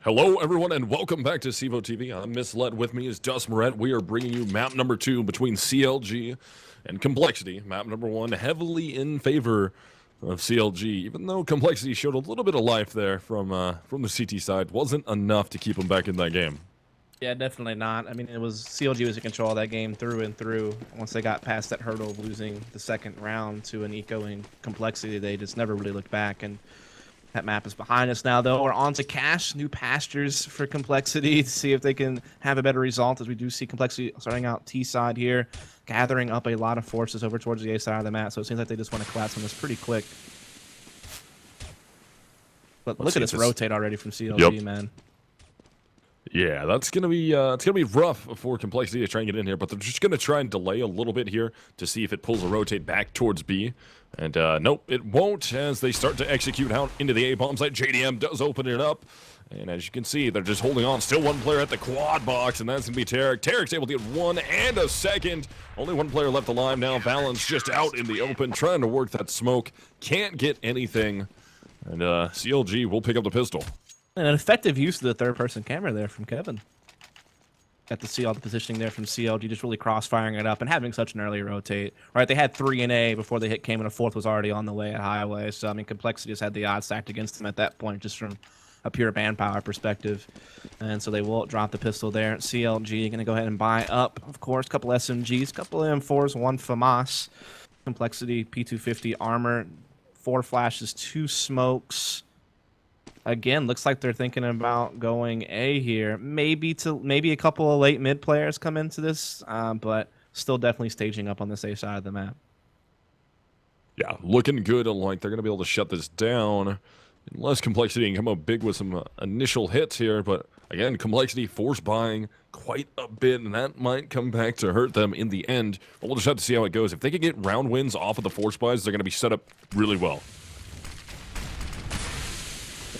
Hello, everyone, and welcome back to CEVO-TV. I'm Misled. With me is Dust Moret. We are bringing you map number 2 between CLG and compLexity. Map number 1 heavily in favor of CLG, even though compLexity showed a little bit of life there from the CT side. Wasn't enough to keep them back in that game. Yeah, definitely not. I mean, it was CLG was in control of that game through and through. Once they got past that hurdle of losing the second round to an eco and compLexity, they just never really looked back. And that map is behind us now, though. We're on to Cache, new pastures for compLexity to see if they can have a better result, as we do see compLexity starting out T side here, gathering up a lot of forces over towards the A side of the map. So it seems like they just want to collapse on this pretty quick. But look at this rotate already from CLG, man. Yeah, that's gonna be it's gonna be rough for compLexity to try and get in here, but they're just gonna try and delay a little bit here to see if it pulls a rotate back towards B. And nope, it won't, as they start to execute out into the A bomb site. JDM does open it up, and as you can see, they're just holding on. Still one player at the quad box, and that's gonna be Tarek. Tarek's able to get 1 and a second. Only one player left alive now. Balance just out in the open, trying to work that smoke. Can't get anything, and CLG will pick up the pistol. And an effective use of the third-person camera there from Kevin. Got to see all the positioning there from CLG, just really cross-firing it up and having such an early rotate. Right, they had 3 in A before they hit came, and a 4th was already on the way at Highway. So, I mean, compLexity just had the odds stacked against them at that point, just from a pure manpower perspective. And so they will drop the pistol there. CLG going to go ahead and buy up, of course, a couple SMGs, a couple M4s, 1 FAMAS. compLexity, P250 armor, 4 flashes, 2 smokes. Again, looks like they're thinking about going A here. Maybe a couple of late mid players come into this, but still definitely staging up on this A side of the map. Yeah, looking good. Like they're gonna be able to shut this down, unless compLexity can come up big with some initial hits here. But again, compLexity force buying quite a bit, and that might come back to hurt them in the end. But we'll just have to see how it goes. If they can get round wins off of the force buys, they're gonna be set up really well.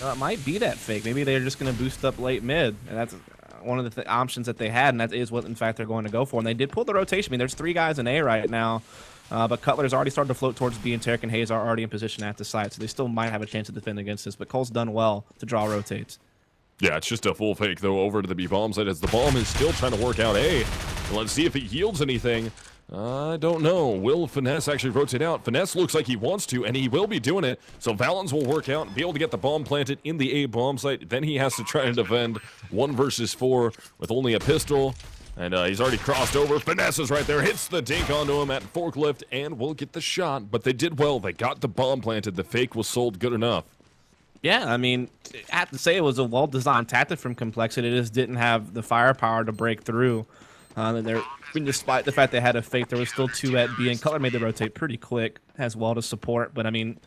It might be that fake. Maybe they're just going to boost up late mid, and that's one of the options that they had, and that is what, in fact, they're going to go for. And they did pull the rotation. I mean, there's 3 guys in A right now, but Cutler's already started to float towards B, and Tarek and Hayes are already in position at the site, so they still might have a chance to defend against this. But Cole's done well to draw rotates. Yeah, it's just a full fake, though, over to the B bomb site, as the bomb is still trying to work out A. Let's see if it yields anything. I don't know. Will Finesse actually rotate out? Finesse looks like he wants to, and he will be doing it. So Valens will work out and be able to get the bomb planted in the A bomb site. Then he has to try and defend 1 versus 4 with only a pistol. And he's already crossed over. Finesse is right there. Hits the dink onto him at forklift and will get the shot. But they did well. They got the bomb planted. The fake was sold good enough. Yeah, I mean, I have to say it was a well-designed tactic from compLexity. It just didn't have the firepower to break through. Despite the fact they had a fake, there was still 2 at B, and Cutler made the rotate pretty quick as well to support. But I mean,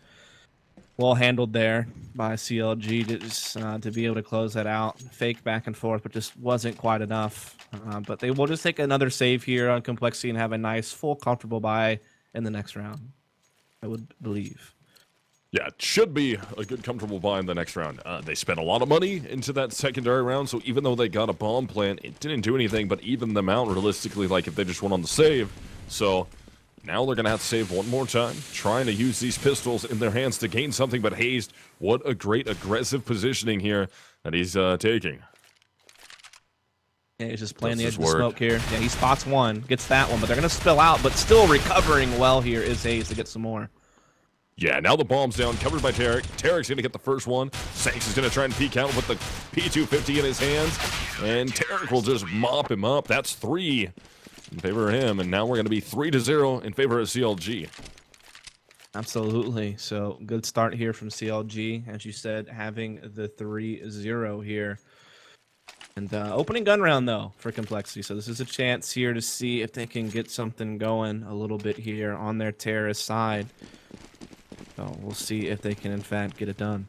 well handled there by CLG to be able to close that out. Fake back and forth, but just wasn't quite enough. But they will just take another save here on compLexity and have a nice, full, comfortable buy in the next round, I would believe. Yeah, it should be a good, comfortable buy in the next round. They spent a lot of money into that secondary round, so even though they got a bomb plant, it didn't do anything but even them out realistically, like if they just went on the save. So now they're going to have to save one more time, trying to use these pistols in their hands to gain something. But Hayes, what a great aggressive positioning here that he's taking. Yeah, he's just playing the edge of the smoke here. Yeah, he spots 1, gets that one, but they're going to spill out, but still recovering well here is Hayes to get some more. Yeah, now the bomb's down, covered by Tarek. Tarek's going to get the first one. Sanks is going to try and peek out with the P250 in his hands. And Tarek will just mop him up. That's 3 in favor of him. And now we're going to be 3-0 in favor of CLG. Absolutely. So good start here from CLG. As you said, having the 3-0 here. And opening gun round, though, for compLexity. So this is a chance here to see if they can get something going a little bit here on their terrorist side. So we'll see if they can, in fact, get it done.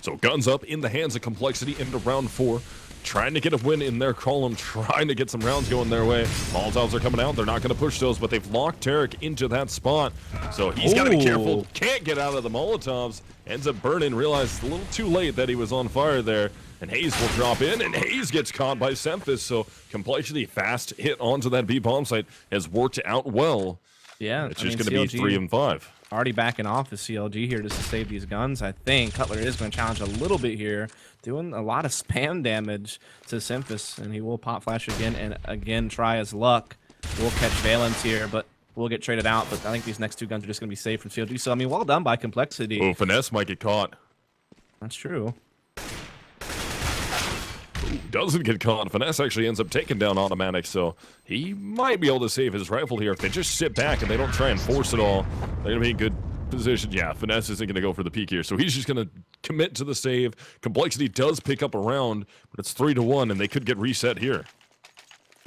So guns up in the hands of compLexity into round 4. Trying to get a win in their column, trying to get some rounds going their way. Molotovs are coming out. They're not going to push those, but they've locked Tarek into that spot. So he's got to be careful. Can't get out of the Molotovs. Ends up burning. Realized a little too late that he was on fire there. And Hayes will drop in, and Hayes gets caught by Semphis. So compLexity fast hit onto that B bomb site has worked out well. Yeah, it's just going to be 3 and 5. Already backing off is CLG here just to save these guns. I think Cutler is going to challenge a little bit here, doing a lot of spam damage to Simphis, and he will pop flash again and again try his luck. We'll catch Valence here, but we'll get traded out. But I think these next two guns are just going to be safe from CLG. So, I mean, well done by compLexity. Oh, Finesse might get caught. That's true. Ooh, doesn't get caught. Finesse actually ends up taking down Automatic, so he might be able to save his rifle here. If they just sit back and they don't try and force it all, they're going to be in good position. Yeah, Finesse isn't going to go for the peek here, so he's just going to commit to the save. compLexity does pick up a round, but it's 3-1, and they could get reset here.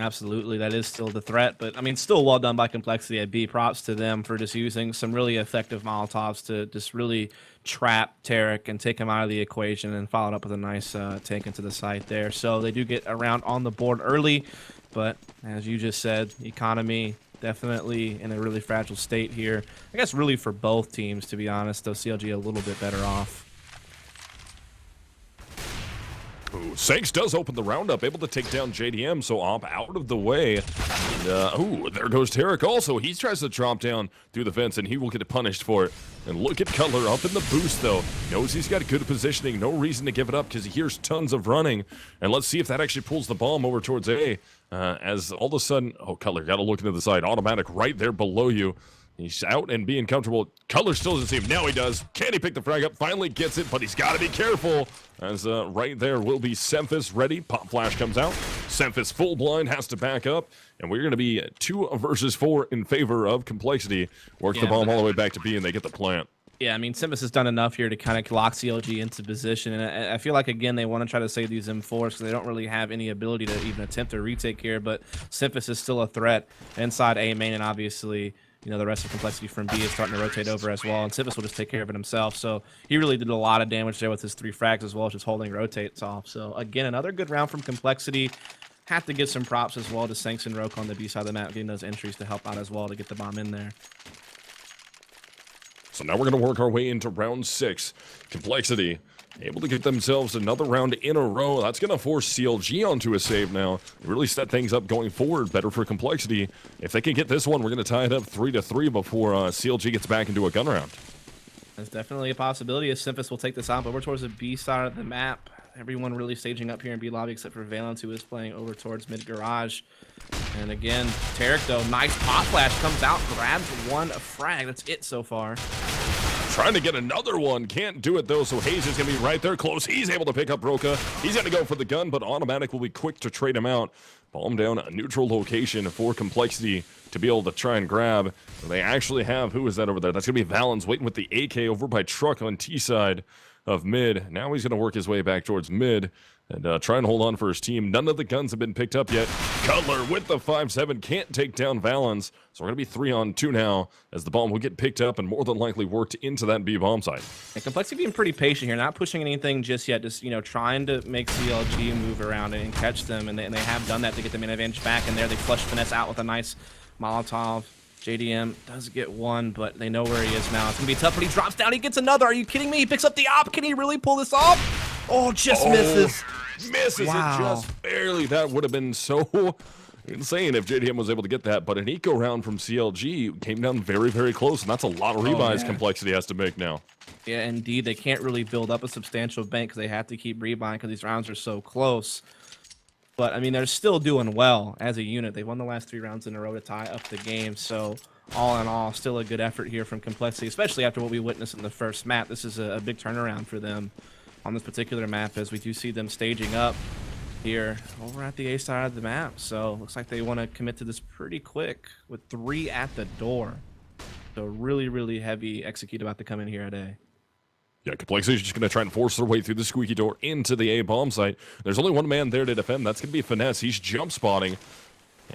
Absolutely, that is still the threat, but I mean, still well done by compLexity at B. Props to them for just using some really effective Molotovs to just really trap Tarek and take him out of the equation, and followed up with a nice take into the site there. So they do get a round on the board early, but as you just said, economy definitely in a really fragile state here. I guess really for both teams, to be honest, though CLG a little bit better off. Ooh, Sanks does open the round up, able to take down JDM, so Op out of the way. And, ooh, there goes Tarek also. He tries to drop down through the fence, and he will get punished for it. And look at Cutler up in the boost, though. Knows he's got good positioning. No reason to give it up because he hears tons of running. And let's see if that actually pulls the bomb over towards A. As all of a sudden, oh, Cutler, got to look into the side. Automatic right there below you. He's out and being comfortable. Cutler still doesn't see him. Now he does. Can he pick the frag up? Finally gets it, but he's got to be careful. As right there will be Simphis ready. Pop flash comes out. Simphis full blind has to back up. And we're going to be 2 versus 4 in favor of compLexity. Works the bomb all the way back to B, and they get the plant. Yeah, I mean, Simphis has done enough here to kind of lock CLG into position. And I feel like, again, they want to try to save these M4s because they don't really have any ability to even attempt a retake here. But Simphis is still a threat inside A main, and obviously, you know, the rest of compLexity from B is starting to rotate over as well, and Simphis will just take care of it himself. So he really did a lot of damage there with his 3 frags as well as just holding rotates off. So again, another good round from compLexity. Have to give some props as well to Sanks and Roke on the B side of the map, getting those entries to help out as well to get the bomb in there. So now we're going to work our way into round 6. compLexity able to get themselves another round in a row. That's going to force CLG onto a save now. Really set things up going forward. Better for compLexity. If they can get this one, we're going to tie it up 3-3 before CLG gets back into a gun round. There's definitely a possibility as Simphis will take this out over towards the B side of the map. Everyone really staging up here in B lobby except for Valence, who is playing over towards mid garage. And again, Tarek, though, nice pop flash, comes out, grabs 1 frag. That's it so far. Trying to get another one. Can't do it, though, so Hayes is going to be right there close. He's able to pick up Roka. He's going to go for the gun, but Automatic will be quick to trade him out. Bomb down a neutral location for compLexity to be able to try and grab. They actually have, who is that over there? That's going to be Valens waiting with the AK over by Truck on T side of mid. Now he's going to work his way back towards mid and try and hold on for his team. None of the guns have been picked up yet. Cutler with the 5-7 can't take down Valens. So we're going to be 3-on-2 now as the bomb will get picked up and more than likely worked into that B bomb site. And compLexity being pretty patient here, not pushing anything just yet, just, you know, trying to make CLG move around and catch them. And they have done that to get the main advantage back. And there they flush Finesse out with a nice Molotov. JDM does get 1, but they know where he is now. It's going to be tough, but he drops down. He gets another. Are you kidding me? He picks up the op. Can he really pull this off? Oh, just misses. Misses wow. It just barely. That would have been so insane if JDM was able to get that. But an eco round from CLG came down very, very close, and that's a lot of rebuys compLexity has to make now. Yeah, indeed. They can't really build up a substantial bank because they have to keep rebuying because these rounds are so close. But, I mean, they're still doing well as a unit. They won the last 3 rounds in a row to tie up the game. So, all in all, still a good effort here from compLexity, especially after what we witnessed in the first map. This is a big turnaround for them on this particular map, as we do see them staging up here over at the A side of the map. So, looks like they want to commit to this pretty quick with 3 at the door. So, really, really heavy execute about to come in here at A. Yeah, compLexity is just going to try and force their way through the squeaky door into the A bomb site. There's only one man there to defend. That's going to be Finesse. He's jump spotting.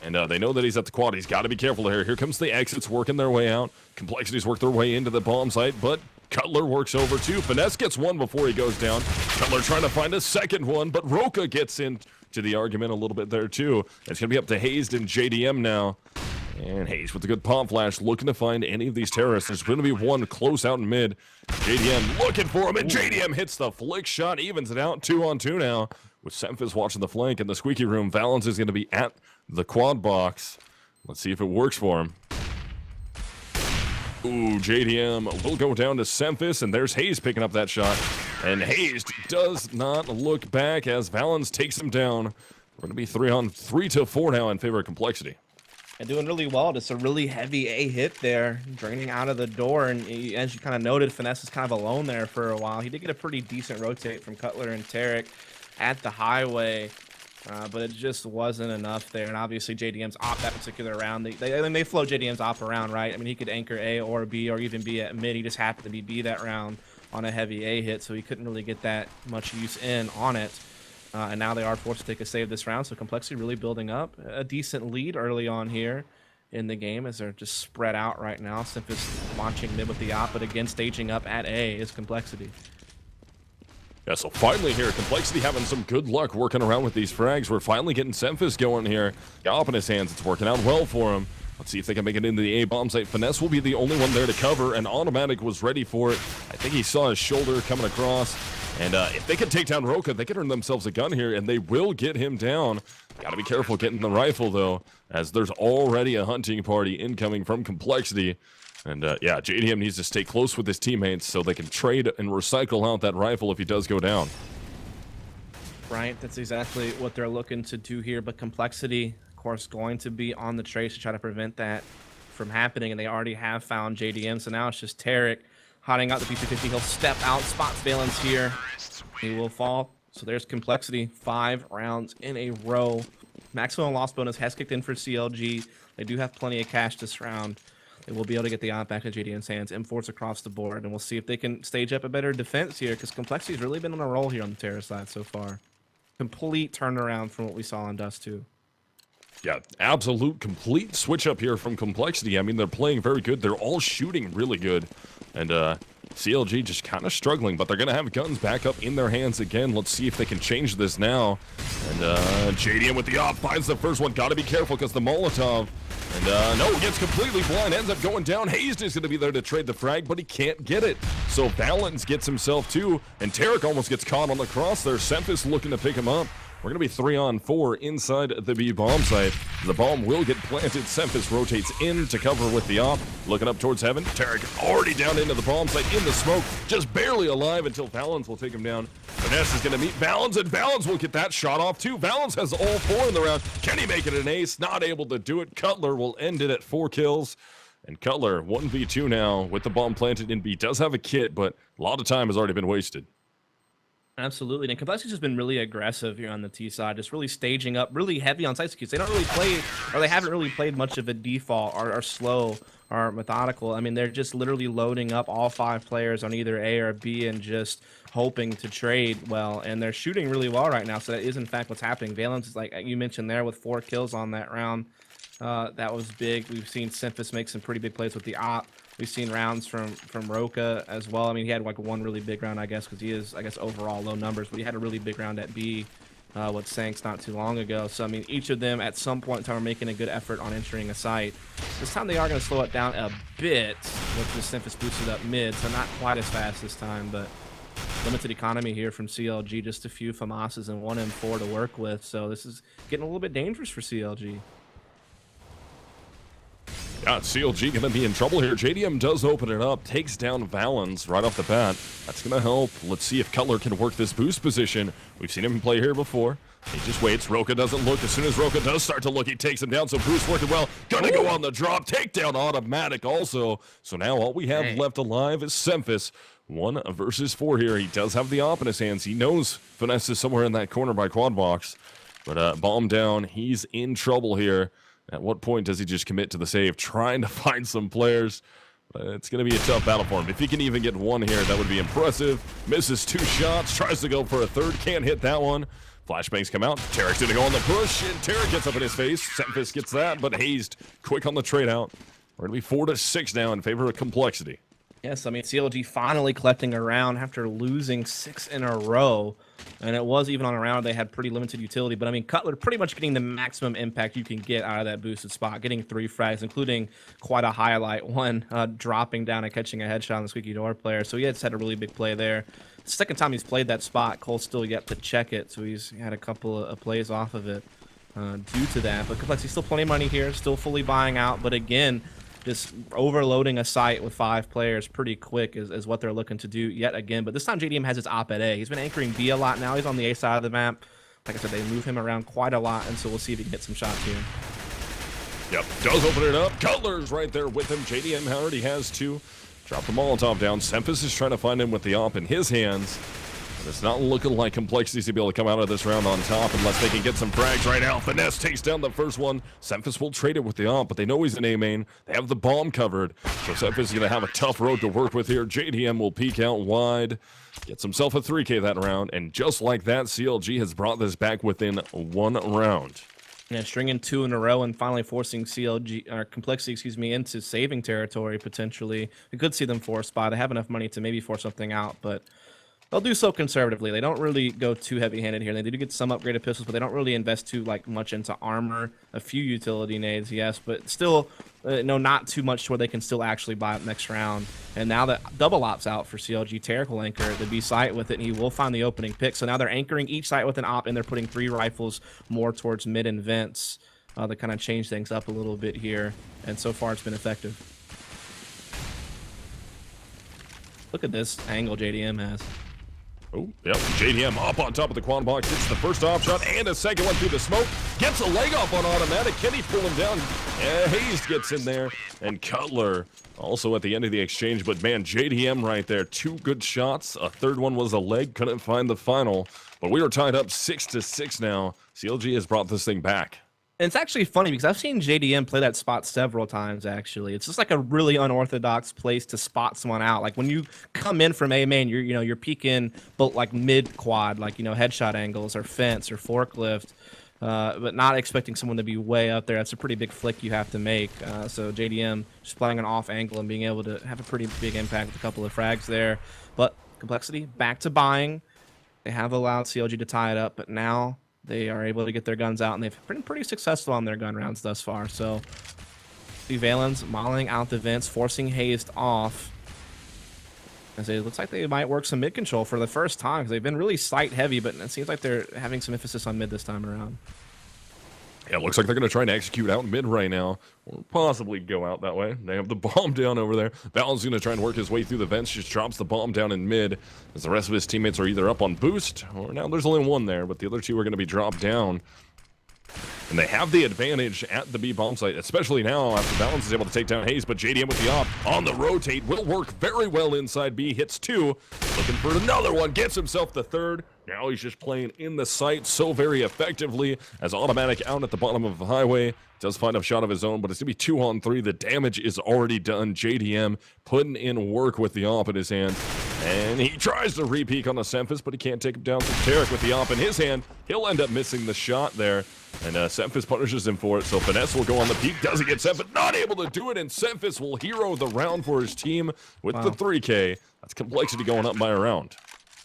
And they know that he's at the quad. He's got to be careful here. Here comes the exits working their way out. compLexity's worked their way into the bomb site, but Cutler works over too. Finesse gets 1 before he goes down. Cutler trying to find a second one, but Roka gets into the argument a little bit there too. It's going to be up to Hayes and JDM now. And Hayes with a good pop flash, looking to find any of these terrorists. There's going to be 1 close out in mid. JDM looking for him, and JDM hits the flick shot, evens it out. 2-on-2 now, with Simphis watching the flank in the squeaky room. Valens is going to be at the quad box. Let's see if it works for him. Ooh, JDM will go down to Semphis, and there's Hayes picking up that shot. And Hayes does not look back as Valens takes him down. We're going to be 3-on-3 to 4 now in favor of complexity. And doing really well. Just a really heavy A hit there, draining out of the door. And as you kind of noted, Finesse is kind of alone there for a while. He did get a pretty decent rotate from Cutler and Tarek at the highway. But it just wasn't enough there, and obviously JDM's op that particular round, they flow JDM's op around, right? I mean, he could anchor A or B or even B at mid. He just happened to be B that round on a heavy A hit, so he couldn't really get that much use in on it. And now they are forced to take a save this round, so complexity really building up a decent lead early on here in the game as they're just spread out right now. Simphis launching mid with the op, but again staging up at A is complexity. Yeah, so finally here, Complexity having some good luck working around with these frags. We're finally getting Semphis going here. Got up in his hands. It's working out well for him. Let's see if they can make it into the A bomb site. Finesse will be the only one there to cover, and Automatic was ready for it. I think he saw his shoulder coming across. And if they can take down Roka, they can earn themselves a gun here, and they will get him down. Gotta be careful getting the rifle, though, as there's already a hunting party incoming from Complexity. And yeah, JDM needs to stay close with his teammates so they can trade and recycle out that rifle if he does go down. Right, that's exactly what they're looking to do here. But Complexity, of course, going to be on the trace to try to prevent that from happening. And they already have found JDM, so now it's just Tarek hiding out the P250. He'll step out, spots Valens here. He will fall. So there's Complexity, 5 rounds in a row. Maximum loss bonus has kicked in for CLG. They do have plenty of cash this round. They will be able to get the op back to JDM's hands. M4s across the board, and we'll see if they can stage up a better defense here, because Complexity's really been on a roll here on the Terror side so far. Complete turnaround from what we saw on Dust 2. Yeah, absolute complete switch up here from Complexity. I mean, they're playing very good. They're all shooting really good. And CLG just kind of struggling, but they're going to have guns back up in their hands again. Let's see if they can change this now. And JDM with the op finds the first one. Got to be careful because the Molotov. And no, gets completely blind, ends up going down. Hayes is going to be there to trade the frag, but he can't get it. So Valens gets himself too, and Tarek almost gets caught on the cross there. Semphis looking to pick him up. We're going to be 3-on-4 inside the B bomb site. The bomb will get planted. Semphis rotates in to cover with the op. Looking up towards heaven. Tarek already down into the bomb site in the smoke. Just barely alive until Valens will take him down. Finesse is going to meet Valens, and Valens will get that shot off too. Valens has all 4 in the round. Can he make it an ace? Not able to do it. Cutler will end it at 4 kills. And Cutler, 1v2 now with the bomb planted in B. Does have a kit, but a lot of time has already been wasted. Absolutely, and Complexity's just been really aggressive here on the T side, just really staging up, really heavy on site secures. They don't really play, or they haven't really played much of a default or slow or methodical. I mean, they're just literally loading up all 5 players on either A or B and just hoping to trade well, and they're shooting really well right now, so that is in fact what's happening. Valens is, like you mentioned there, with 4 kills on that round. That was big. We've seen Semphis make some pretty big plays with the op. We've seen rounds from Roka as well. I mean, he had like one really big round, I guess, because he is, I guess, overall low numbers, but he had a really big round at B with Sanks not too long ago. So, I mean, each of them at some point in time are making a good effort on entering a site. This time they are going to slow it down a bit with the Semphis boosted up mid, so not quite as fast this time, but limited economy here from CLG, just a few FAMASs and 1 M4 to work with. So this is getting a little bit dangerous for CLG. Yeah, CLG going to be in trouble here. JDM does open it up, takes down Valens right off the bat. That's going to help. Let's see if Cutler can work this boost position. We've seen him play here before. He just waits. Roka doesn't look. As soon as Roka does start to look, he takes him down. So boost working well. Gonna go on the drop. Takedown Automatic also. So now all we have left alive is Semphis. 1 versus 4 here. He does have the op in his hands. He knows Finesse is somewhere in that corner by quad box. But bomb down. He's in trouble here. At what point does he just commit to the save? Trying to find some players. It's going to be a tough battle for him. If he can even get 1 here, that would be impressive. Misses 2 shots. Tries to go for a 3rd. Can't hit that one. Flashbangs come out. Tarek's going to go on the push, and Tarek gets up in his face. Semphis gets that, but Hazed quick on the trade out. We're going to be 4-6 now in favor of Complexity. Yes, I mean, CLG finally collecting a round after losing 6 in a row. And it was even on a round they had pretty limited utility. But, I mean, Cutler pretty much getting the maximum impact you can get out of that boosted spot. Getting 3 frags, including quite a highlight. 1 dropping down and catching a headshot on the squeaky door player. So he has had a really big play there. The second time he's played that spot, Cole's still yet to check it. So he's had a couple of plays off of it due to that. But Complexity's still plenty of money here. Still fully buying out. But, again, just overloading a site with 5 players pretty quick is what they're looking to do yet again. But this time JDM has his op at A. He's been anchoring B a lot now. He's on the A side of the map. Like I said, they move him around quite a lot, and so we'll see if he can get some shots here. Yep, does open it up. Cutler's right there with him. JDM already has 2. Drop the Molotov down. Semphis is trying to find him with the op in his hands. And it's not looking like compLexity to be able to come out of this round on top unless they can get some frags right now. Finesse takes down the first one. Semphis will trade it with the op, but they know he's in A main. They have the bomb covered. So Semphis is going to have a tough road to work with here. JDM will peek out wide. Gets himself a 3K that round. And just like that, CLG has brought this back within 1 round. Yeah, stringing 2 in a row and finally forcing CLG or compLexity, into saving territory potentially. We could see them force spot. They have enough money to maybe force something out, but they'll do so conservatively. They don't really go too heavy-handed here. They do get some upgraded pistols, but they don't really invest too much into armor. A few utility nades, yes, but still, no, not too much to where they can still actually buy up next round. And now that double op's out for CLG, Tarek will anchor the B site with it, and he will find the opening pick. So now they're anchoring each site with an op, and they're putting 3 rifles more towards mid and vents. They kind of change things up a little bit here, and so far it's been effective. Look at this angle JDM has. Oh, yep. JDM up on top of the quad box. Hits the first op shot and a second one through the smoke. Gets a leg off on automatic. Can he pull him down? Hayes gets in there. And Cutler also at the end of the exchange. But man, JDM right there. 2 good shots. A third one was a leg. Couldn't find the final. But we are tied up 6-6 now. CLG has brought this thing back. And it's actually funny because I've seen JDM play that spot several times, actually. It's just like a really unorthodox place to spot someone out. Like when you come in from A main, you're peeking but like mid quad, like, headshot angles or fence or forklift, but not expecting someone to be way up there. That's a pretty big flick you have to make. So JDM just playing an off angle and being able to have a pretty big impact with a couple of frags there. But compLexity back to buying. They have allowed CLG to tie it up, but now they are able to get their guns out, and they've been pretty successful on their gun rounds thus far. So, the Valens mauling out the vents, forcing Hayes off. As it looks like they might work some mid control for the first time, because they've been really sight heavy, but it seems like they're having some emphasis on mid this time around. Yeah, it looks like they're going to try and execute out mid right now, or possibly go out that way. They have the bomb down over there. Valens going to try and work his way through the vents, just drops the bomb down in mid, as the rest of his teammates are either up on boost, or now there's only 1 there, but the other 2 are going to be dropped down. And they have the advantage at the B bomb site, especially now after Valens is able to take down Hayes, but JDM with the op on the rotate will work very well inside B, hits 2, looking for another one, gets himself the 3rd. Now he's just playing in the site so very effectively as automatic out at the bottom of the highway. Does find a shot of his own, but it's going to be 2 on 3. The damage is already done. JDM putting in work with the op in his hand. And he tries to re-peek on the Semphis, but he can't take him down. So Tarek with the op in his hand. He'll end up missing the shot there. And Semphis punishes him for it. So Finesse will go on the peak. Doesn't get Semphis. Not able to do it. And Semphis will hero the round for his team with the 3K. That's compLexity going up by a round.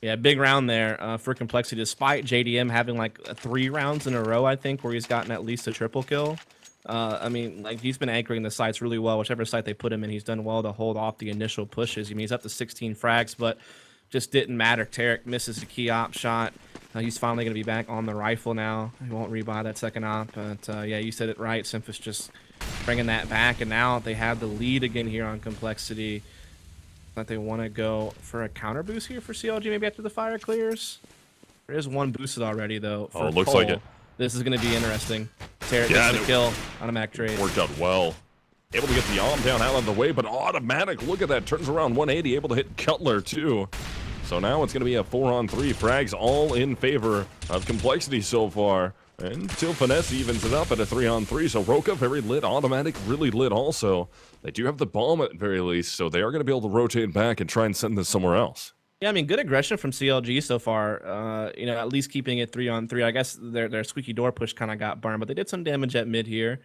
Yeah, big round there for compLexity, despite JDM having like 3 rounds in a row, I think, where he's gotten at least a triple kill. I mean, like, he's been anchoring the sites really well. Whichever site they put him in, he's done well to hold off the initial pushes. I mean, he's up to 16 frags, but just didn't matter. Tarek misses a key op shot. He's finally going to be back on the rifle now. He won't rebuy that second op, but yeah, you said it right. Semphis just bringing that back, and now they have the lead again here on compLexity. That they want to go for a counter boost here for CLG, maybe after the fire clears. There is 1 boosted already, though. For looks Cole. like it. This is going to be interesting. Tarek gets the kill on a Mac trade. Worked out well. Able to get the arm down out of the way, but automatic. Look at that. Turns around 180. Able to hit Cutler, too. So now it's going to be a 4-on-3. Frags all in favor of compLexity so far. Until Finesse evens it up at a 3-on-3. So Roka very lit. Automatic really lit also. They do have the bomb at the very least, so they are going to be able to rotate back and try and send this somewhere else. Yeah, I mean, good aggression from CLG so far. At least keeping it 3-on-3. I guess their squeaky door push kind of got burned, but they did some damage at mid here.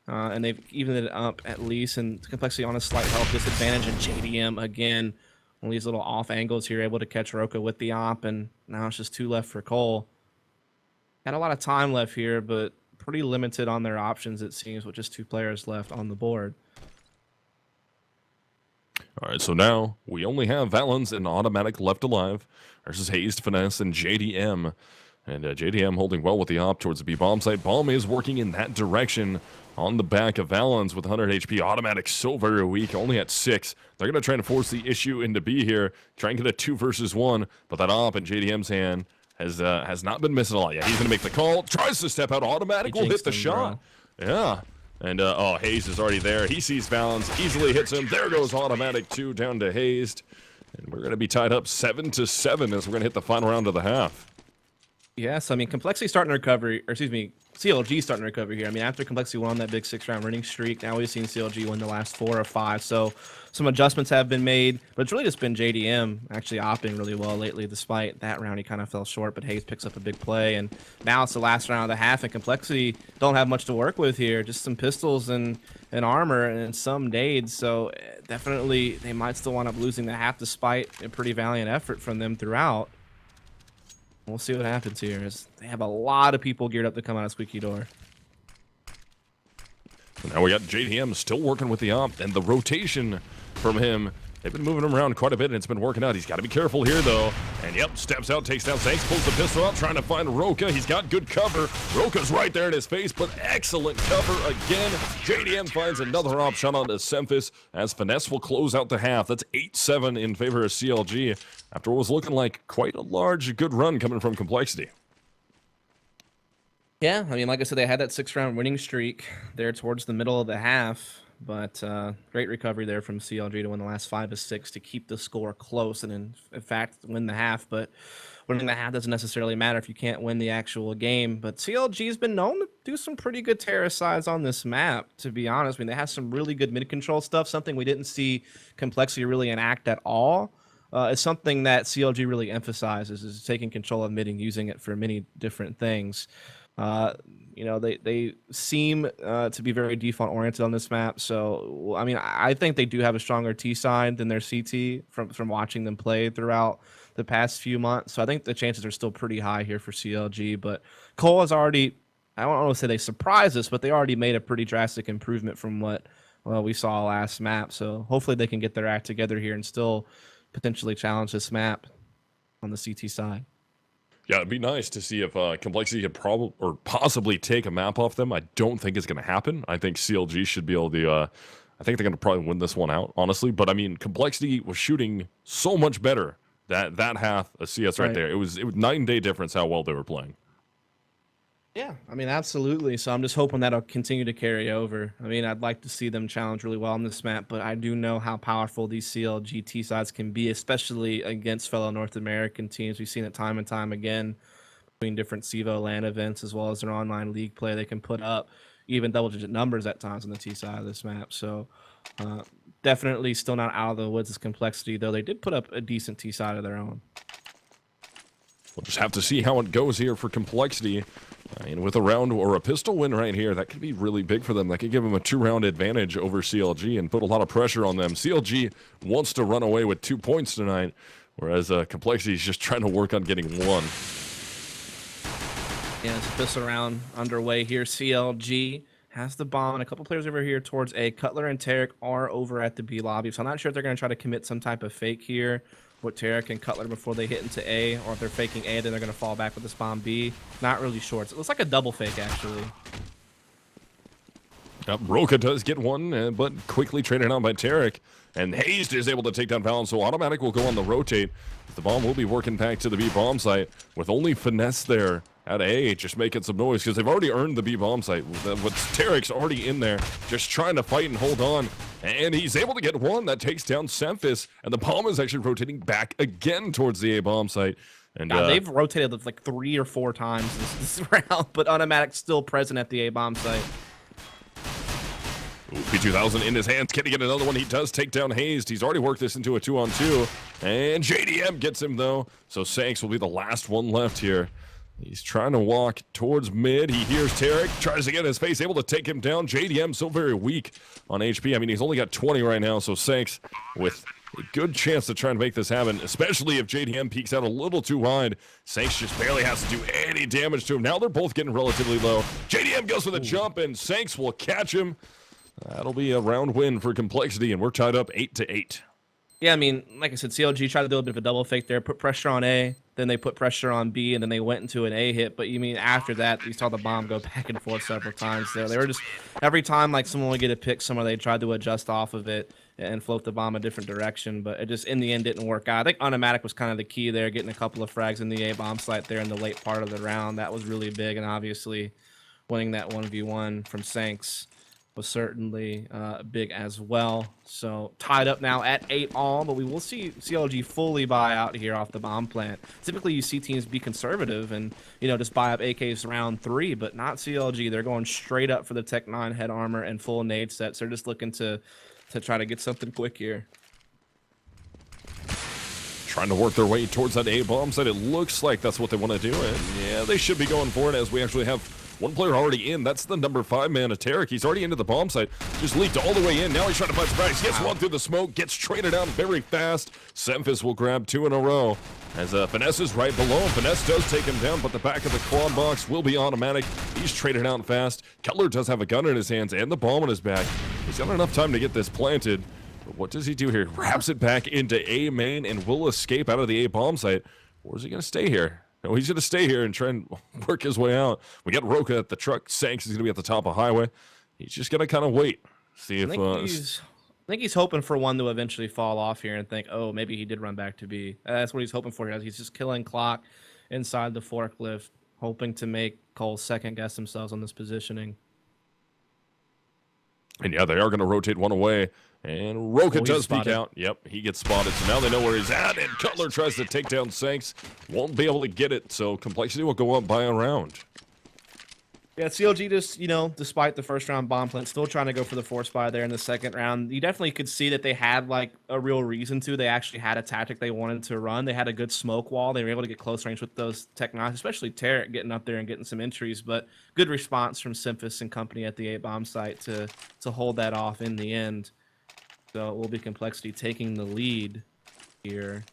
And they've evened it up at least, and compLexity on a slight health disadvantage. And JDM, again, one of these little off angles here, able to catch Roka with the op, and now it's just 2 left for Cole. Got a lot of time left here, but pretty limited on their options, it seems, with just 2 players left on the board. All right, so now we only have Valens and automatic left alive versus Hayes, Finesse, and JDM. And JDM holding well with the op towards the B bomb site. Bomb is working in that direction on the back of Valens with 100 HP. Automatic so very weak, only at 6. They're going to try to force the issue into B here. Try and get a 2 versus 1, but that op in JDM's hand has not been missing a lot yet. He's going to make the call, tries to step out. Automatic will hit the shot. Yeah. And, oh, Hayes is already there. He sees Valens, easily hits him. There goes Automatic 2 down to Hayes. And we're going to be tied up 7-7 as we're going to hit the final round of the half. Yes, I mean, Complexity starting to recover, or excuse me, CLG starting to recover here. I mean, after Complexity won that big 6-round winning streak, now we've seen CLG win the last 4 or 5. So some adjustments have been made, but it's really just been JDM actually opting really well lately. Despite that round, he kind of fell short, but Hayes picks up a big play. And now it's the last round of the half, and Complexity don't have much to work with here. Just some pistols and armor and some nades. So definitely they might still wind up losing the half despite a pretty valiant effort from them throughout. We'll see what happens here. They have a lot of people geared up to come out of Squeaky Door. Now we got JDM still working with the op, and the rotation from him. They've been moving him around quite a bit, and it's been working out. He's got to be careful here, though. And, yep, steps out, takes down Sanks, pulls the pistol out, trying to find Roka. He's got good cover. Roka's right there in his face, but excellent cover again. JDM finds another op shot onto Semphis as Finesse will close out the half. That's 8-7 in favor of CLG after what was looking like quite a large, good run coming from Complexity. Yeah, I mean, like I said, they had that 6-round winning streak there towards the middle of the half. But great recovery there from CLG to win the last 5 of 6 to keep the score close and, in fact, win the half. But winning the half doesn't necessarily matter if you can't win the actual game. But CLG's been known to do some pretty good terracides on this map, to be honest. I mean, they have some really good mid-control stuff, something we didn't see Complexity really enact at all. It's something that CLG really emphasizes, is taking control of mid and using it for many different things. You know, they seem to be very default oriented on this map. So, I mean, I think they do have a stronger T side than their CT from watching them play throughout the past few months. So I think the chances are still pretty high here for CLG. But Cole has already, I don't want to say they surprised us, but they already made a pretty drastic improvement from what we saw last map. So hopefully they can get their act together here and still potentially challenge this map on the CT side. Yeah, it'd be nice to see if Complexity could possibly take a map off them. I don't think it's going to happen. I think CLG should be able to. I think they're going to probably win this one out, honestly. But I mean, Complexity was shooting so much better that half of CS right there. It was night and day difference how well they were playing. Yeah, I mean, absolutely. So I'm just hoping that'll continue to carry over. I mean, I'd like to see them challenge really well on this map, but I do know how powerful these CLG T sides can be, especially against fellow North American teams. We've seen it time and time again between different CEVO LAN events as well as their online league play. They can put up even double-digit numbers at times on the T side of this map. So definitely still not out of the woods as Complexity, though they did put up a decent T side of their own. We'll just have to see how it goes here for Complexity. And with a round or a pistol win right here, that could be really big for them. That could give them a 2-round advantage over CLG and put a lot of pressure on them. CLG wants to run away with 2 points tonight, whereas Complexity is just trying to work on getting 1. Yeah, it's a pistol round underway here. CLG has the bomb, and a couple players over here towards A. Cutler and Tarek are over at the B lobby, so I'm not sure if they're going to try to commit some type of fake here with Tarek and Cutler before they hit into A, or if they're faking A, then they're going to fall back with this bomb B. Not really sure. It looks like a double fake, actually. Roka does get one, but quickly traded on by Tarek. And Hayes is able to take down Valens, so Automatic will go on the rotate. The bomb will be working back to the B bomb site with only Finesse there at A, just making some noise because they've already earned the B bomb site. With Tarek's already in there, just trying to fight and hold on. And he's able to get one that takes down Semphis, and the bomb is actually rotating back again towards the A bomb site. And they've rotated like 3 or 4 times this round, but Automatic's still present at the A bomb site. P2000 in his hands. Can he get another one? He does take down Hayes. He's already worked this into a 2-on-2. And JDM gets him, though. So Sanks will be the last one left here. He's trying to walk towards mid. He hears Tarek, tries to get in his face, able to take him down. JDM so very weak on HP. I mean, he's only got 20 right now. So Sanks with a good chance to try and make this happen, especially if JDM peeks out a little too wide. Sanks just barely has to do any damage to him. Now they're both getting relatively low. JDM goes for the jump, and Sanks will catch him. That'll be a round win for Complexity, and we're tied up 8-8. Yeah, I mean, like I said, CLG tried to do a bit of a double fake there, put pressure on A, then they put pressure on B, and then they went into an A hit. But you mean after that, you saw the bomb go back and forth several times there. They were just, every time like someone would get a pick somewhere, they tried to adjust off of it and float the bomb a different direction. But it just, in the end, didn't work out. I think automatic was kind of the key there, getting a couple of frags in the A bomb site there in the late part of the round. That was really big, and obviously winning that 1v1 from Sanks was certainly big as well. So tied up now at 8-all, but we will see CLG fully buy out here off the bomb plant. Typically you see teams be conservative and, you know, just buy up AKs round 3, but not CLG. They're going straight up for the Tech 9 head armor and full nade sets. They're just looking to try to get something quick here. Trying to work their way towards that A bomb site. It looks like that's what they want to do, and yeah, they should be going for it, as we actually have one player already in. That's the number 5 man of Tarek. He's already into the bomb site. Just leaked all the way in. Now he's trying to find space. Gets one through the smoke. Gets traded out very fast. Semphis will grab 2 in a row. As Finesse is right below him. Finesse does take him down, but the back of the quad box will be automatic. He's traded out fast. Cutler does have a gun in his hands and the bomb in his back. He's got enough time to get this planted. But what does he do here? Wraps it back into A main and will escape out of the A bomb site. Or is he going to stay here? No, he's going to stay here and try and work his way out. We got Roka at the truck. Sanks is going to be at the top of highway. He's just going to kind of wait. See if I think he's hoping for one to eventually fall off here and think, oh, maybe he did run back to B. That's what he's hoping for here. He's just killing clock inside the forklift, hoping to make Cole second guess themselves on this positioning. And yeah, they are going to rotate one away. And Roka does peek out. Yep, he gets spotted. So now they know where he's at. And Cutler tries to take down Sanks. Won't be able to get it. So complexity will go up by a round. Yeah, CLG just, you know, despite the first round bomb plant, still trying to go for the force buy there in the second round. You definitely could see that they had like a real reason to. They actually had a tactic they wanted to run. They had a good smoke wall. They were able to get close range with those Tech 9s, especially Tarek getting up there and getting some entries. But good response from Semphis and company at the A bomb site to hold that off in the end. So it will be complexity taking the lead here.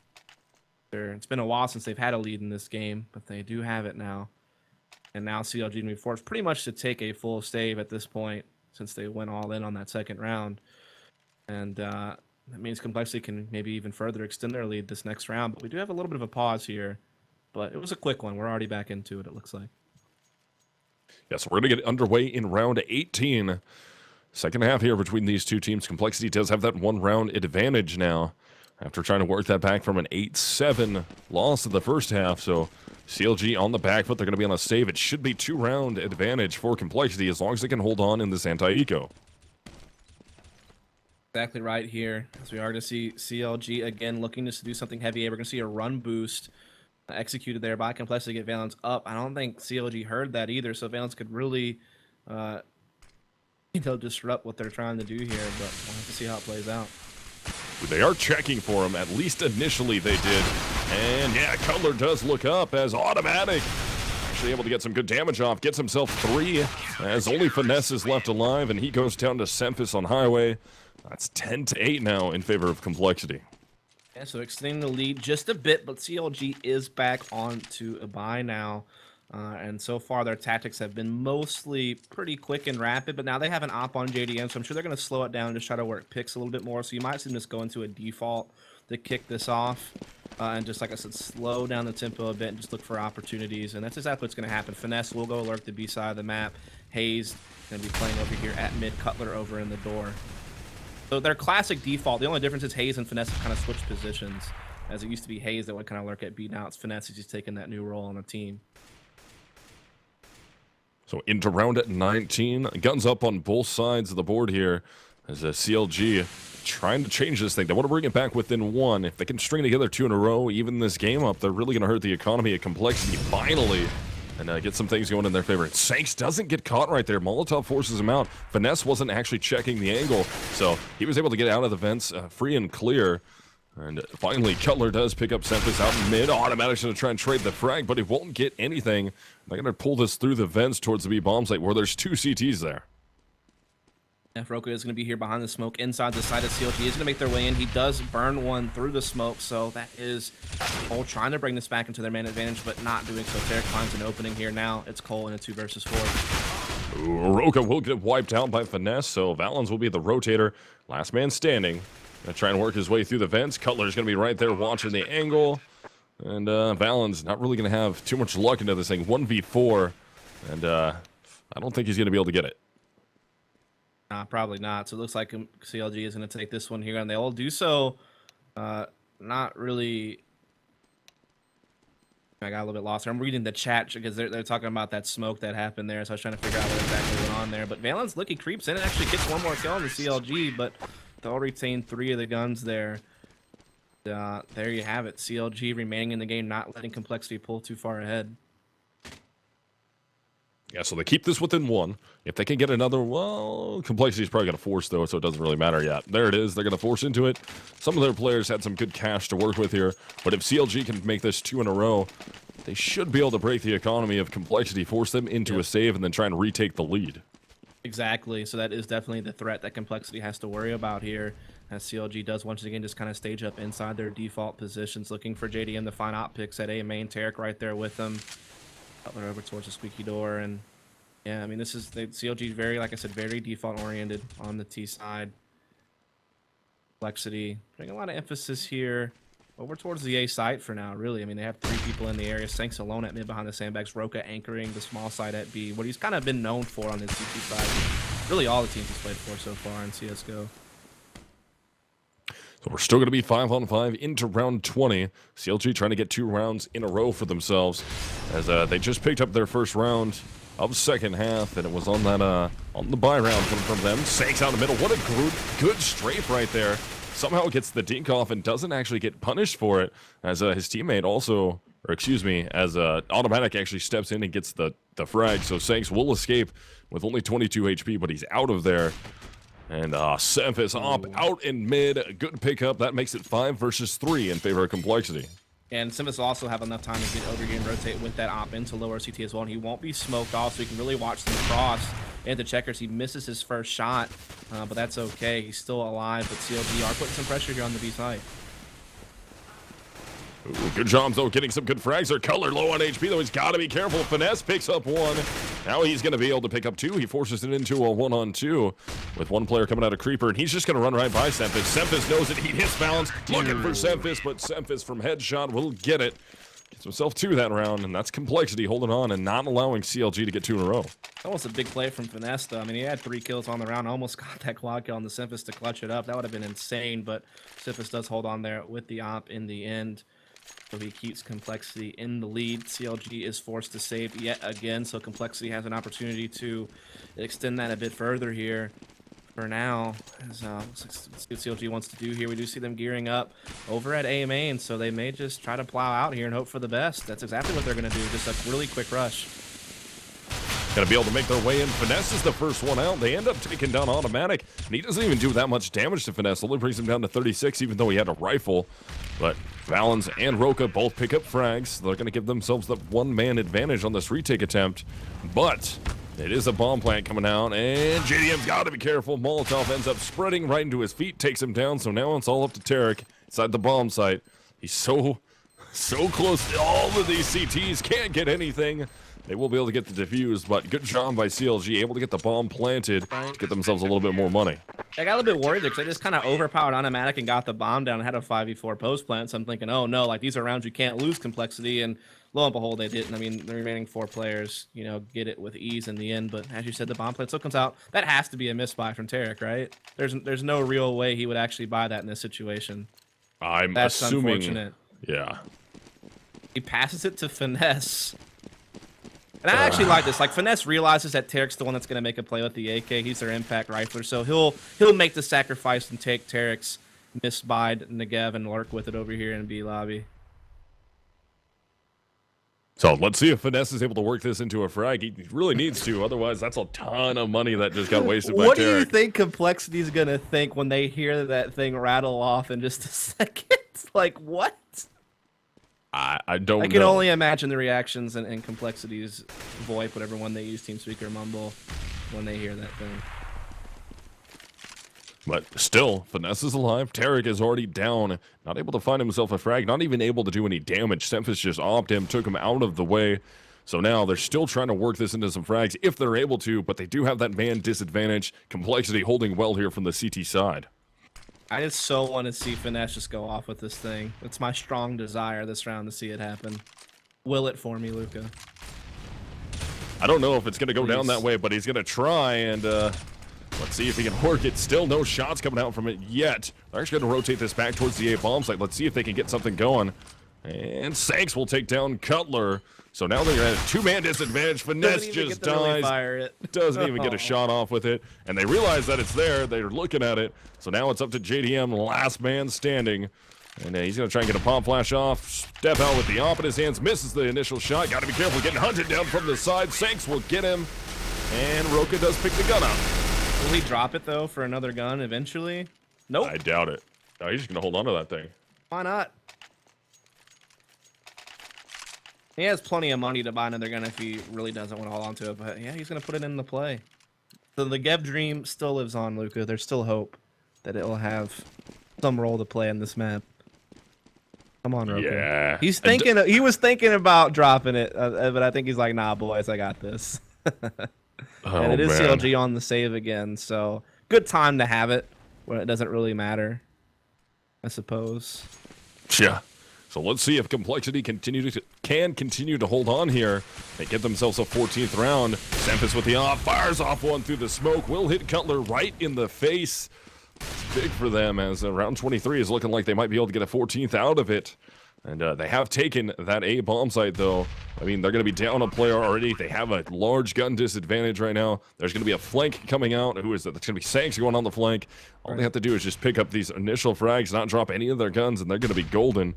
It's been a while since they've had a lead in this game, but they do have it now. And now CLG move forward pretty much to take a full save at this point, since they went all in on that second round. And that means complexity can maybe even further extend their lead this next round. But we do have a little bit of a pause here. But it was a quick one. We're already back into it looks like. Yeah, so we're going to get underway in round 18. Second half here between these two teams. Complexity does have that 1 round advantage now, after trying to work that back from an 8-7 loss in the first half. So CLG on the back foot. They're going to be on a save. It should be 2 round advantage for complexity as long as they can hold on in this anti-eco. Exactly right here. As we are going to see CLG again looking to do something heavy. We're going to see a run boost executed there by complexity to get Valence up. I don't think CLG heard that either. So Valence could really disrupt what they're trying to do here, but we'll have to see how it plays out. They are checking for him, at least initially they did. And yeah, Cutler does look up as automatic. Actually able to get some good damage off, gets himself 3, as only Finesse is left alive, and he goes down to Semphis on highway. That's 10-8 now in favor of complexity. Yeah, so extending the lead just a bit, but CLG is back on to a buy now. And so far, their tactics have been mostly pretty quick and rapid, but now they have an op on JDM, so I'm sure they're going to slow it down and just try to work picks a little bit more. So you might see them just go into a default to kick this off and just, like I said, slow down the tempo a bit and just look for opportunities. And that's exactly what's going to happen. Finesse will go alert the B side of the map. Hayes going to be playing over here at mid, Cutler over in the door. So their classic default, the only difference is Hayes and Finesse have kind of switched positions. As it used to be Hayes that would kind of lurk at B, now it's Finesse who's just taking that new role on the team. So into round 19, guns up on both sides of the board here as a CLG trying to change this thing. They want to bring it back within 1. If they can string together 2 in a row, even this game up, they're really going to hurt the economy at complexity finally and get some things going in their favor. And Sanks doesn't get caught right there. Molotov forces him out. Finesse wasn't actually checking the angle, so he was able to get out of the vents free and clear. And finally, Cutler does pick up Semphis out in mid. Automatic's going to try and trade the frag, but he won't get anything. They're going to pull this through the vents towards the B bomb site where there's 2 CTs there. Roka is going to be here behind the smoke inside the side of CLG. He's going to make their way in. He does burn one through the smoke, so that is Cole trying to bring this back into their man advantage, but not doing so. Tarek finds an opening here now. It's Cole in a 2 versus 4. Roka will get wiped out by Finesse, so Valens will be the rotator. Last man standing. Gonna try and work his way through the vents. Cutler's gonna be right there watching the angle. And Valen's not really gonna have too much luck into this thing. 1v4. And I don't think he's gonna be able to get it. Nah, probably not. So it looks like CLG is going to take this one here, and they will do so. Not really. I got a little bit lost here. I'm reading the chat because they're talking about that smoke that happened there, so I was trying to figure out what exactly went on there. But Valen's Licky creeps in and actually gets one more kill on the CLG, but they'll retain 3 of the guns there. There you have it. CLG remaining in the game, not letting compLexity pull too far ahead. Yeah, so they keep this within 1. If they can get another, well, compLexity is probably going to force, though, so it doesn't really matter yet. There it is. They're going to force into it. Some of their players had some good cash to work with here, but if CLG can make this 2 in a row, they should be able to break the economy of compLexity, force them into a save, and then try and retake the lead. Exactly. So that is definitely the threat that compLexity has to worry about here, as CLG does once again just kind of stage up inside their default positions, looking for JDM to find op picks at A main. Tarek right there with them. Cutler over towards the squeaky door, and yeah, I mean, this is CLG very, like I said, very default oriented on the T side. compLexity putting a lot of emphasis here over towards the A site for now, really. I mean, they have 3 people in the area. Sanks alone at mid behind the sandbags. Roka anchoring the small side at B, what he's kind of been known for on his CT side. Really all the teams he's played for so far in CSGO. So we're still going to be 5-on-5 into round 20. CLG trying to get 2 rounds in a row for themselves, as they just picked up their first round of second half, and it was on that on the buy round coming from them. Sanks out in the middle. What a good strafe right there. Somehow gets the dink off and doesn't actually get punished for it, as his teammate also, or excuse me, as Automatic actually steps in and gets the frag. So Sanks will escape with only 22 HP, but he's out of there. And Semphis op out in mid. A good pickup. That makes it 5 versus 3 in favor of compLexity. And Semphis will also have enough time to get over here and rotate with that op into lower CT as well. And he won't be smoked off, so he can really watch them cross into checkers. He misses his first shot, but that's okay. He's still alive, but CLG are putting some pressure here on the B side. Ooh, good job, though, getting some good frags. Or Cutler low on HP, though. He's got to be careful. Finesse picks up 1. Now he's going to be able to pick up 2. He forces it into a 1-on-2 with 1 player coming out of Creeper, and he's just going to run right by Semphis. Semphis knows it. He hits balance, looking for Semphis, but Semphis from headshot will get it. Gets himself 2 that round, and that's compLexity holding on and not allowing CLG to get 2 in a row. Almost a big play from Finesse, though. I mean, he had 3 kills on the round, almost got that quad kill on the Semphis to clutch it up. That would have been insane, but Semphis does hold on there with the op in the end. So he keeps compLexity in the lead. CLG is forced to save yet again, so compLexity has an opportunity to extend that a bit further here. For now, as let's see what CLG wants to do here. We do see them gearing up over at A main, so they may just try to plow out here and hope for the best. That's exactly what they're going to do, just a really quick rush. Going to be able to make their way in. Finesse is the first one out. They end up taking down Automatic, and he doesn't even do that much damage to Finesse. Only brings him down to 36, even though he had a rifle. But Valens and Roka both pick up frags. They're going to give themselves the 1-man advantage on this retake attempt. But it is a bomb plant coming out, and JDM's got to be careful. Molotov ends up spreading right into his feet, takes him down. So now it's all up to Tarek inside the bomb site. He's so close to all of these CTs. Can't get anything. They will be able to get the defuse, but good job by CLG, able to get the bomb planted to get themselves a little bit more money. I got a little bit worried because they just kind of overpowered Automatic and got the bomb down and had a 5v4 post plant. So I'm thinking, oh no, like these are rounds you can't lose compLexity, and lo and behold, they didn't. I mean, the remaining 4 players, you know, get it with ease in the end. But as you said, the bomb plant still comes out. That has to be a misbuy from Tarek, right? There's no real way he would actually buy that in this situation. That's assuming, unfortunate. Yeah. He passes it to Finesse. And I actually like this. Like, Finesse realizes that Tarek's the one that's going to make a play with the AK. He's their impact rifler, so he'll make the sacrifice and take Tarek's misbuyed NEGEV and lurk with it over here in B lobby. So let's see if Finesse is able to work this into a frag. He really needs to, otherwise that's a ton of money that just got wasted by Tarek. What do you think compLexity's going to think when they hear that thing rattle off in just a second? Like, what? I don't know. I can only imagine the reactions and compLexity's VoIP, whatever one they use, TeamSpeak or Mumble, when they hear that thing. But still, Finesse is alive. Tarek is already down. Not able to find himself a frag. Not even able to do any damage. Semphis just opped him, took him out of the way. So now they're still trying to work this into some frags if they're able to, but they do have that man disadvantage. compLexity holding well here from the CT side. I just so want to see Finesse just go off with this thing. It's my strong desire this round to see it happen. Will it for me, Luca? I don't know if it's going to go Please. down that way, but he's going to try, and let's see if he can work it. Still no shots coming out from it yet. They're actually going to rotate this back towards the A bomb site. Let's see if they can get something going. And Sanks will take down Cutler. So now they're going to have a two-man disadvantage. Finesse just dies. Doesn't even get a shot off with it. And they realize that it's there. They're looking at it. So now it's up to JDM, last man standing. And he's going to try and get a palm flash off. Step out with the op in his hands. Misses the initial shot. Got to be careful getting hunted down from the side. Sanks will get him. And Roka does pick the gun up. Will he drop it, though, for another gun eventually? Nope. I doubt it. No, he's just going to hold on to that thing. Why not? He has plenty of money to buy another gun if he really doesn't want to hold on to it. But yeah, he's going to put it in the play. So the NEGEV dream still lives on, Luca. There's still hope that it will have some role to play in this map. Come on, Roka. Yeah. He's thinking. He was thinking about dropping it, but I think he's like, "Nah, boys, I got this." And it is CLG on the save again, so good time to have it when it doesn't really matter, I suppose. Yeah. So let's see if compLexity can continue to hold on here. They get themselves a 14th round. Sempis with the off, fires off one through the smoke. Will hit Cutler right in the face. It's big for them as round 23 is looking like they might be able to get a 14th out of it. And they have taken that A bomb site, though. I mean, they're going to be down a player already. They have a large gun disadvantage right now. There's going to be a flank coming out. Who is that? That's going to be Sanks going on the flank. All they have to do is just pick up these initial frags, not drop any of their guns, and they're going to be golden.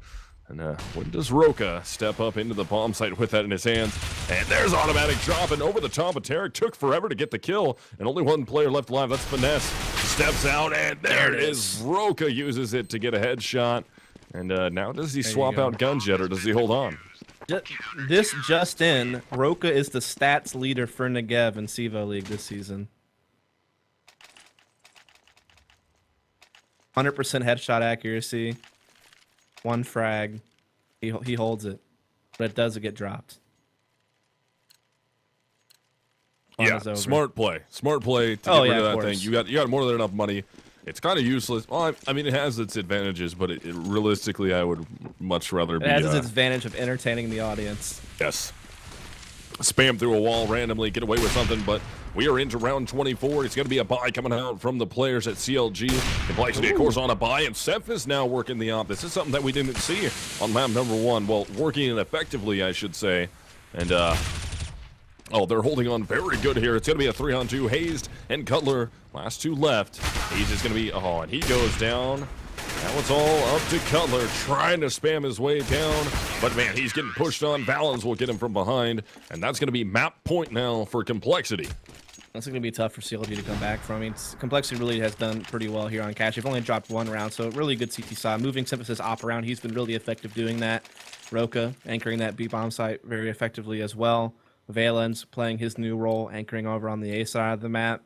And when does Roka step up into the bomb site with that in his hands? And there's automatic drop, and over the top of Tarek. Took forever to get the kill, and only one player left alive. That's Finesse. Steps out, and there it is. Roka uses it to get a headshot. And now does he swap out guns yet, or does he hold on? This just in, Roka is the stats leader for NEGEV in CEVO League this season. 100% headshot accuracy. One frag. He holds it. But it does get dropped. Yeah, smart play. Smart play to get rid of that thing. You got more than enough money. It's kind of useless. Well, I mean, it has its advantages, but it realistically, I would much rather be... It has its advantage of entertaining the audience. Yes. Spam through a wall randomly, get away with something, but we are into round 24. It's going to be a buy coming out from the players at CLG. compLexity, of course, on a buy, and Seth is now working the op. This is something that we didn't see on map number 1. Well, working it effectively, I should say. And, oh, they're holding on very good here. It's going to be a 3-on-2. Hazed and Cutler, last two left. Hazed is going to be, oh, and he goes down. Now it's all up to Cutler, trying to spam his way down. But, man, he's getting pushed on. Valens will get him from behind. And that's going to be map point now for compLexity. That's going to be tough for CLG to come back from. I mean, compLexity really has done pretty well here on Cash. They've only dropped one round, so really good CT side. Moving Synthesis op around, he's been really effective doing that. Roka anchoring that B bomb site very effectively as well. Valens playing his new role, anchoring over on the A side of the map.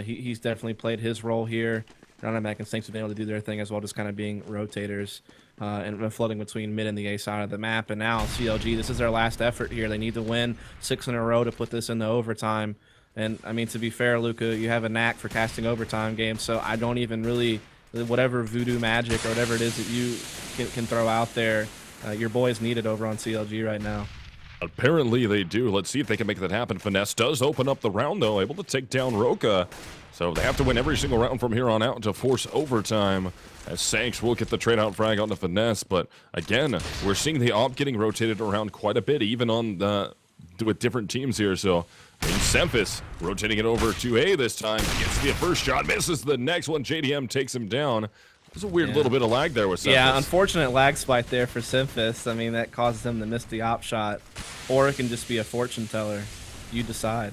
He's definitely played his role here. Dynamac and Stinks have been able to do their thing as well, just kind of being rotators and floating between mid and the A side of the map. And now CLG, this is their last effort here. They need to win 6 in a row to put this in the overtime. And, I mean, to be fair, Luca, you have a knack for casting overtime games, so I don't even really, whatever voodoo magic or whatever it is that you can throw out there, your boys need it over on CLG right now. Apparently they do. Let's see if they can make that happen. Finesse does open up the round, though, able to take down Roka. So they have to win every single round from here on out to force overtime. As Sanks will get the trade-out frag onto Finesse. But, again, we're seeing the op getting rotated around quite a bit, even on with different teams here. So, I mean, Sempis rotating it over to A this time. Gets the first shot, misses the next one. JDM takes him down. There's a weird little bit of lag there with Sempis. Yeah, unfortunate lag spike there for Sempis. I mean, that causes him to miss the op shot. Or it can just be a fortune teller. You decide.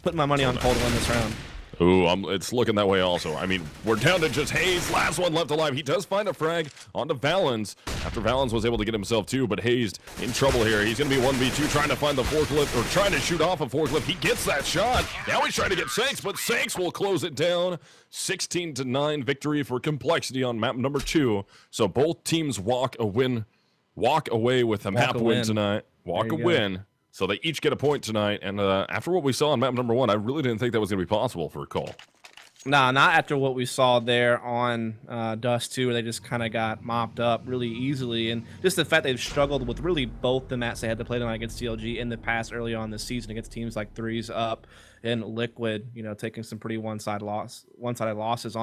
Putting my money on Cole to win this round. Ooh, it's looking that way also. I mean, we're down to just Hayes. Last one left alive. He does find a frag onto Valens after Valens was able to get himself too, but Hayes in trouble here. He's going to be 1v2 trying to find the forklift or trying to shoot off a forklift. He gets that shot. Now he's trying to get Sanks, but Sanks will close it down. 16-9 victory for compLexity on map number 2. So both teams walk away with a map win tonight. Walk a win. So they each get a point tonight, and after what we saw on map number 1, I really didn't think that was going to be possible for Cole. Nah, not after what we saw there on Dust 2, where they just kind of got mopped up really easily. And just the fact they've struggled with really both the mats they had to play tonight against CLG in the past early on this season against teams like Threes Up and Liquid, you know, taking some pretty one-sided losses on.